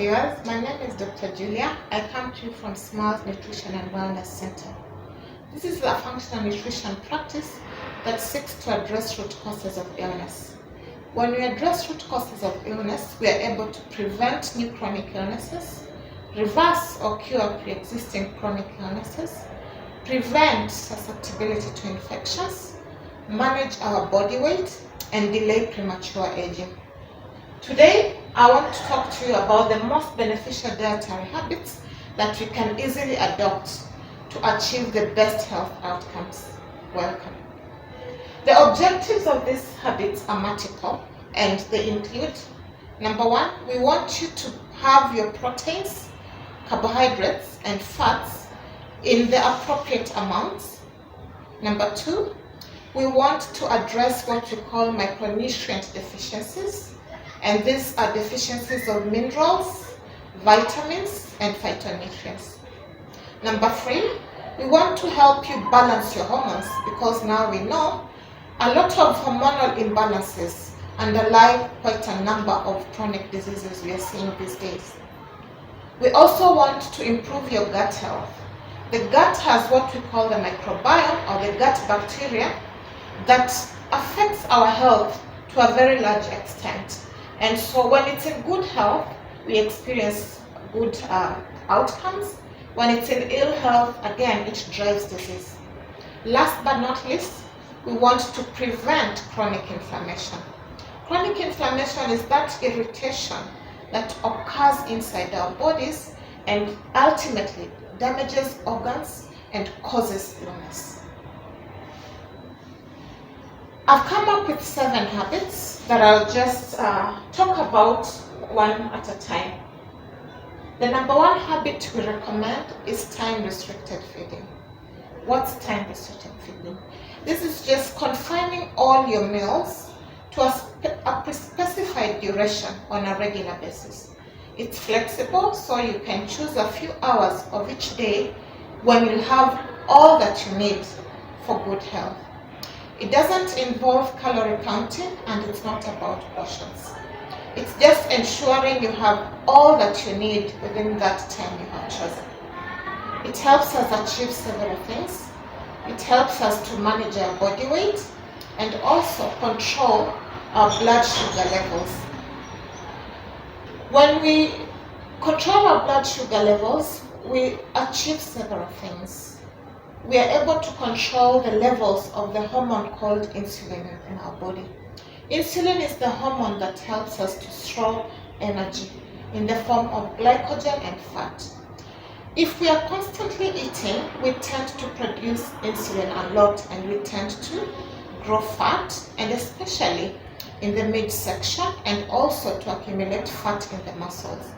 viewers, my name is Dr. Julia. I come to you from Smiles Nutrition and Wellness Center. This is a functional nutrition practice that seeks to address root causes of illness. When we address root causes of illness, we are able to prevent new chronic illnesses, reverse or cure pre-existing chronic illnesses, prevent susceptibility to infections, manage our body weight, and delay premature aging. Today, I want to talk to you about the most beneficial dietary habits that we can easily adopt to achieve the best health outcomes. Welcome. The objectives of these habits are multiple, and they include: number one, we want you to have your proteins, carbohydrates, and fats in the appropriate amounts. Number two, we want to address what we call micronutrient deficiencies. And these are deficiencies of minerals, vitamins, and phytonutrients. Number three, we want to help you balance your hormones, because now we know a lot of hormonal imbalances underlie quite a number of chronic diseases we are seeing these days. We also want to improve your gut health. The gut has what we call the microbiome, or the gut bacteria, that affects our health to a very large extent. And so when it's in good health, we experience good outcomes. When it's in ill health, again, it drives disease. Last but not least, we want to prevent chronic inflammation. Chronic inflammation is that irritation that occurs inside our bodies and ultimately damages organs and causes illness. I've come up with 7 habits that I'll just talk about one at a time. The number 1 habit we recommend is time-restricted feeding. What's time-restricted feeding? This is just confining all your meals to a specified duration on a regular basis. It's flexible, so you can choose a few hours of each day when you have all that you need for good health. It doesn't involve calorie counting, and it's not about portions. It's just ensuring you have all that you need within that time you have chosen. It helps us achieve several things. It helps us to manage our body weight and also control our blood sugar levels. When we control our blood sugar levels, we achieve several things. We are able to control the levels of the hormone called insulin in our body. Insulin is the hormone that helps us to store energy in the form of glycogen and fat. If we are constantly eating, we tend to produce insulin a lot, and we tend to grow fat, and especially in the midsection, and also to accumulate fat in the muscles.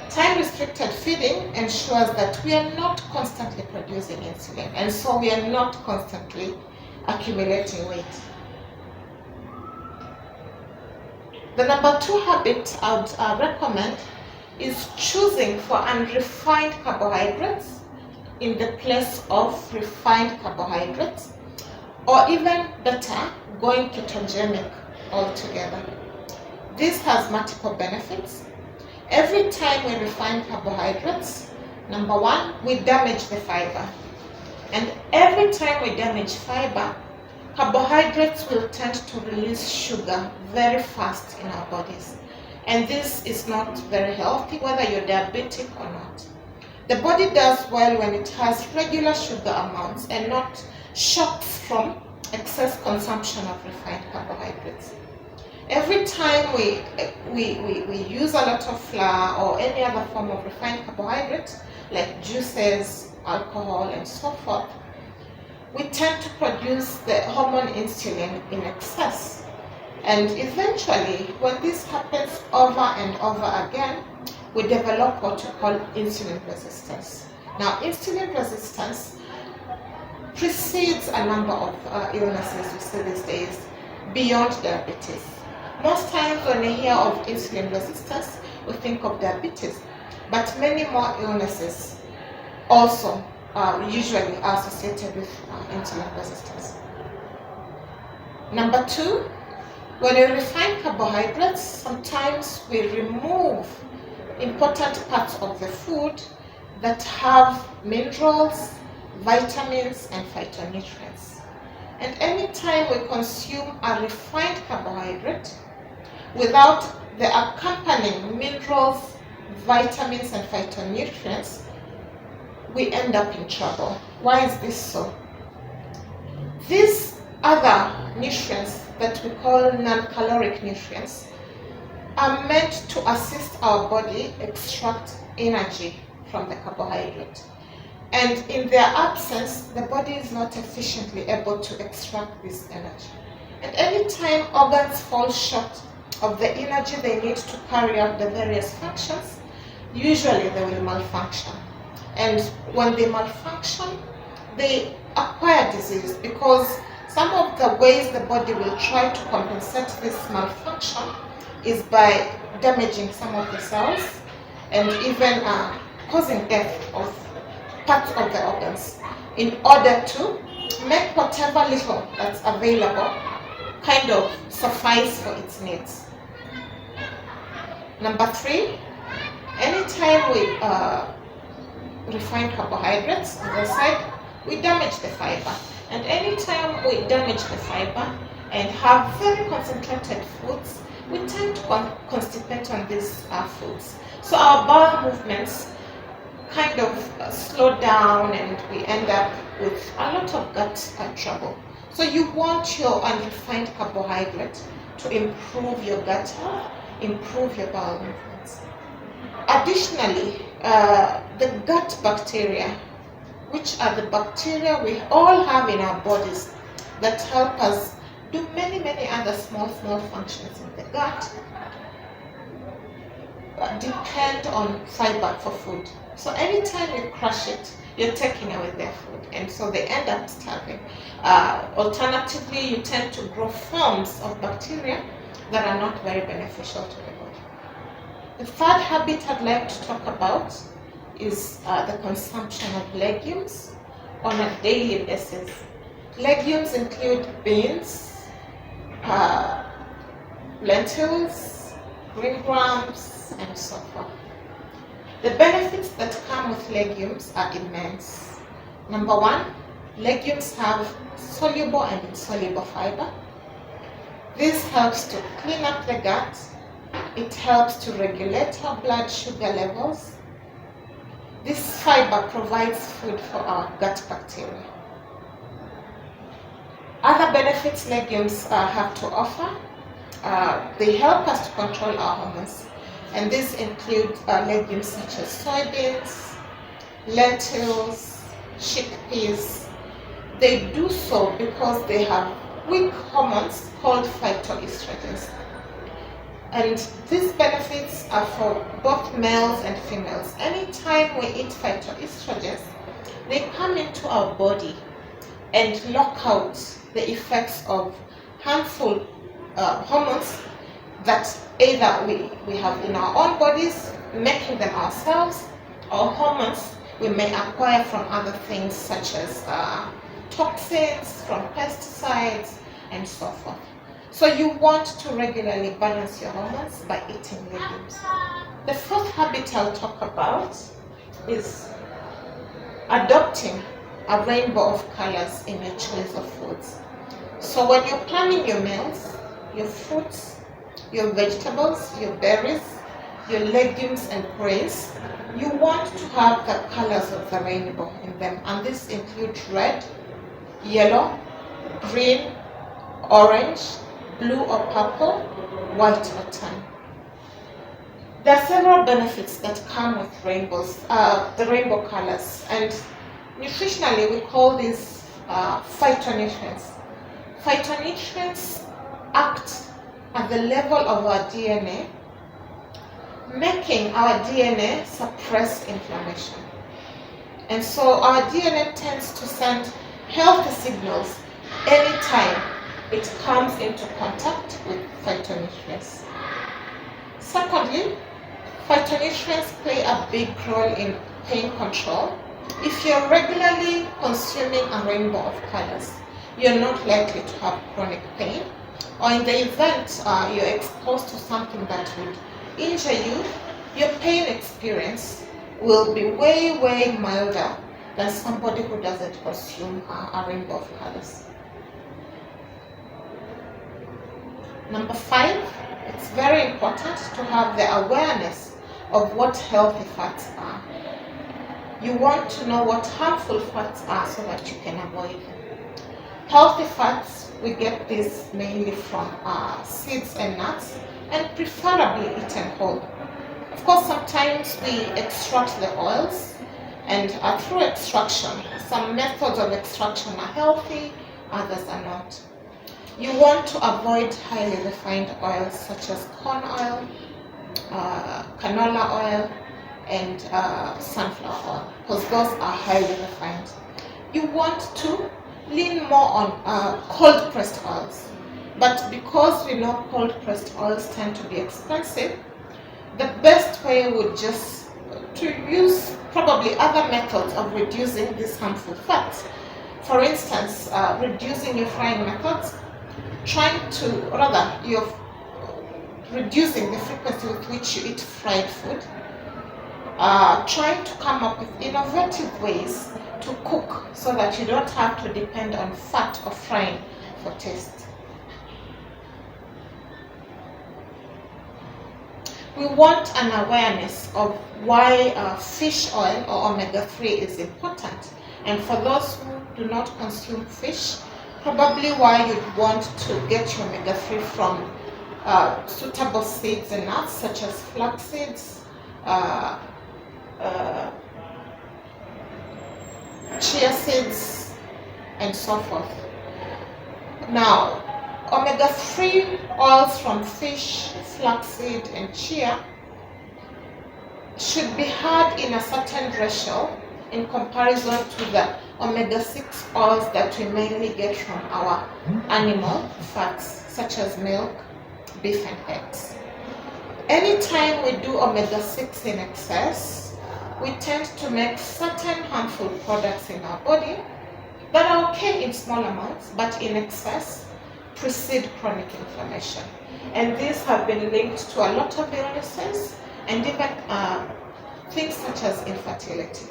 Time-restricted feeding ensures that we are not constantly producing insulin, and so we are not constantly accumulating weight. The number 2 habit I would recommend is choosing for unrefined carbohydrates in the place of refined carbohydrates, or even better, going ketogenic altogether. This has multiple benefits. Every time we refine carbohydrates, number 1, we damage the fiber. And every time we damage fiber, carbohydrates will tend to release sugar very fast in our bodies. And this is not very healthy, whether you're diabetic or not. The body does well when it has regular sugar amounts and not shocked from excess consumption of refined carbohydrates. Every time we use a lot of flour or any other form of refined carbohydrate, like juices, alcohol, and so forth, we tend to produce the hormone insulin in excess. And eventually, when this happens over and over again, we develop what we call insulin resistance. Now, insulin resistance precedes a number of illnesses we see these days beyond diabetes. Most times when we hear of insulin resistance, we think of diabetes, but many more illnesses also usually are associated with insulin resistance. Number 2, when we refine carbohydrates, sometimes we remove important parts of the food that have minerals, vitamins, and phytonutrients. And anytime we consume a refined carbohydrate without the accompanying minerals, vitamins, and phytonutrients, we end up in trouble. Why is this so? These other nutrients that we call non-caloric nutrients are meant to assist our body extract energy from the carbohydrate. And in their absence, the body is not efficiently able to extract this energy. And anytime organs fall short of the energy they need to carry out the various functions, usually they will malfunction. And when they malfunction, they acquire disease, because some of the ways the body will try to compensate this malfunction is by damaging some of the cells and even causing death of parts of the organs in order to make whatever little that's available kind of suffice for its needs. Number 3, anytime we refine carbohydrates, as I said, we damage the fiber. And anytime we damage the fiber and have very concentrated foods, we tend to constipate on these foods. So our bowel movements kind of slow down and we end up with a lot of gut trouble. So you want your unrefined carbohydrate to improve your gut health, improve your bowel movements. Additionally, the gut bacteria, which are the bacteria we all have in our bodies that help us do many other small functions in the gut, depend on fiber for food. So anytime you crush it, you're taking away their food, and so they end up starving. Alternatively, you tend to grow forms of bacteria that are not very beneficial to the body. The third habit I'd like to talk about is the consumption of legumes on a daily basis. Legumes include beans, lentils, green grams, and so forth. The benefits that come with legumes are immense. Number 1, legumes have soluble and insoluble fiber. This helps to clean up the gut. It helps to regulate our blood sugar levels. This fiber provides food for our gut bacteria. Other benefits legumes have to offer, they help us to control our hormones. And these include legumes such as soybeans, lentils, chickpeas. They do so because they have weak hormones called phytoestrogens. And these benefits are for both males and females. Anytime we eat phytoestrogens, they come into our body and lock out the effects of harmful hormones that either we have in our own bodies, making them ourselves, or hormones we may acquire from other things such as toxins from pesticides and so forth. So you want to regularly balance your hormones by eating legumes. The fourth habit I'll talk about is adopting a rainbow of colors in your choice of foods. So when you're planning your meals, your fruits, your vegetables, your berries, your legumes and grains, you want to have the colors of the rainbow in them. And this includes red, yellow, green, orange, blue or purple, white or tan. There are several benefits that come with rainbows, the rainbow colors, and nutritionally we call these phytonutrients. Phytonutrients act at the level of our DNA, making our DNA suppress inflammation. And so our DNA tends to send healthy signals anytime it comes into contact with phytonutrients. Secondly, phytonutrients play a big role in pain control. If you're regularly consuming a rainbow of colors, you're not likely to have chronic pain, or in the event you're exposed to something that would injure you, your pain experience will be way, way milder than somebody who doesn't consume a rainbow of colors. Number 5, it's very important to have the awareness of what healthy fats are. You want to know what harmful fats are so that you can avoid them. Healthy fats, we get these mainly from seeds and nuts, and preferably eaten whole. Of course, sometimes we extract the oils, and through extraction, some methods of extraction are healthy, others are not. You want to avoid highly refined oils such as corn oil, canola oil, and sunflower oil, because those are highly refined. You want to lean more on cold pressed oils, but because we know cold pressed oils tend to be expensive, the best way would just to use probably other methods of reducing these harmful fats. For instance, reducing your frying methods, you're reducing the frequency with which you eat fried food, trying to come up with innovative ways to cook so that you don't have to depend on fat or frying for taste. We want an awareness of why fish oil or omega-3 is important. And for those who do not consume fish, probably why you'd want to get your omega-3 from suitable seeds and nuts such as flax seeds, chia seeds, and so forth. Now, omega-3 oils from fish, flaxseed, and chia should be had in a certain ratio in comparison to the omega-6 oils that we mainly get from our animal fats, such as milk, beef, and eggs. Anytime we do omega-6 in excess, we tend to make certain harmful products in our body that are okay in small amounts, but in excess precede chronic inflammation. And these have been linked to a lot of illnesses and even things such as infertility.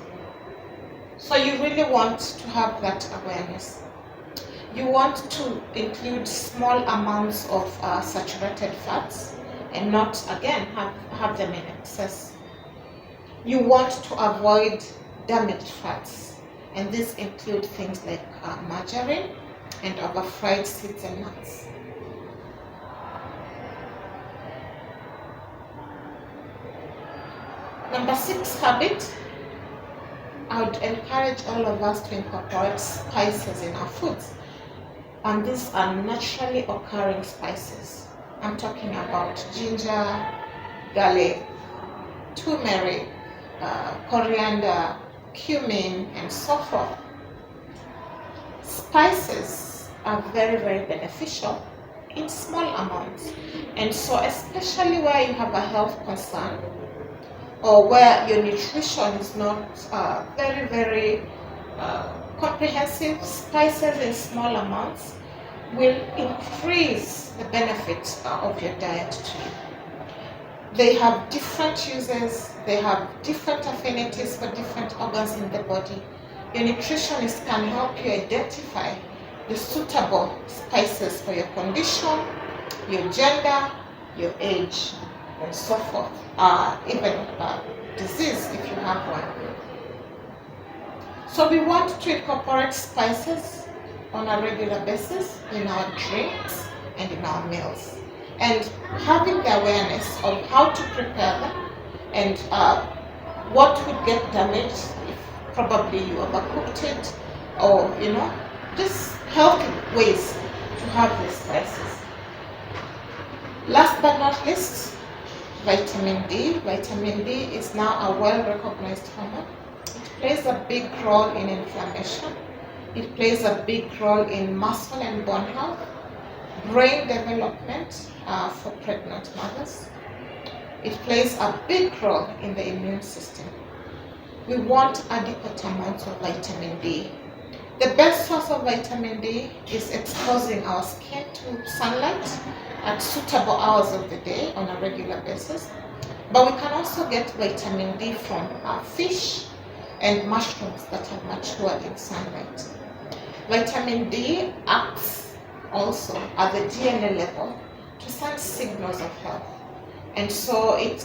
So you really want to have that awareness. You want to include small amounts of saturated fats and not, again, have them in excess. You want to avoid damaged fats, and these include things like margarine and over-fried seeds and nuts. Number 6 habit, I would encourage all of us to incorporate spices in our foods. And these are naturally occurring spices. I'm talking about ginger, garlic, turmeric, coriander, cumin, and so forth. Spices are very, very beneficial in small amounts. And so especially where you have a health concern or where your nutrition is not very, very comprehensive, spices in small amounts will increase the benefits of your diet to you. They have different uses, they have different affinities for different organs in the body. Your nutritionist can help you identify the suitable spices for your condition, your gender, your age, and so forth, even disease if you have one. So we want to incorporate spices on a regular basis in our drinks and in our meals. And having the awareness of how to prepare them and what would get damaged if probably you overcooked it, or just healthy ways to have these spices. Last but not least, vitamin D. Vitamin D is now a well-recognized hormone. It plays a big role in inflammation. It plays a big role in muscle and bone health, brain development for pregnant mothers. It plays a big role in the immune system. We want adequate amounts of vitamin D. The best source of vitamin D is exposing our skin to sunlight at suitable hours of the day on a regular basis. But we can also get vitamin D from fish and mushrooms that are matured in sunlight. Vitamin D acts also at the DNA level to send signals of health. And so it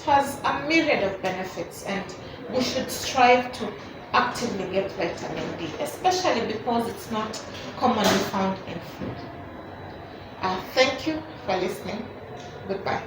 has a myriad of benefits, and we should strive to actively get vitamin D, especially because it's not commonly found in food. Thank you for listening. Goodbye.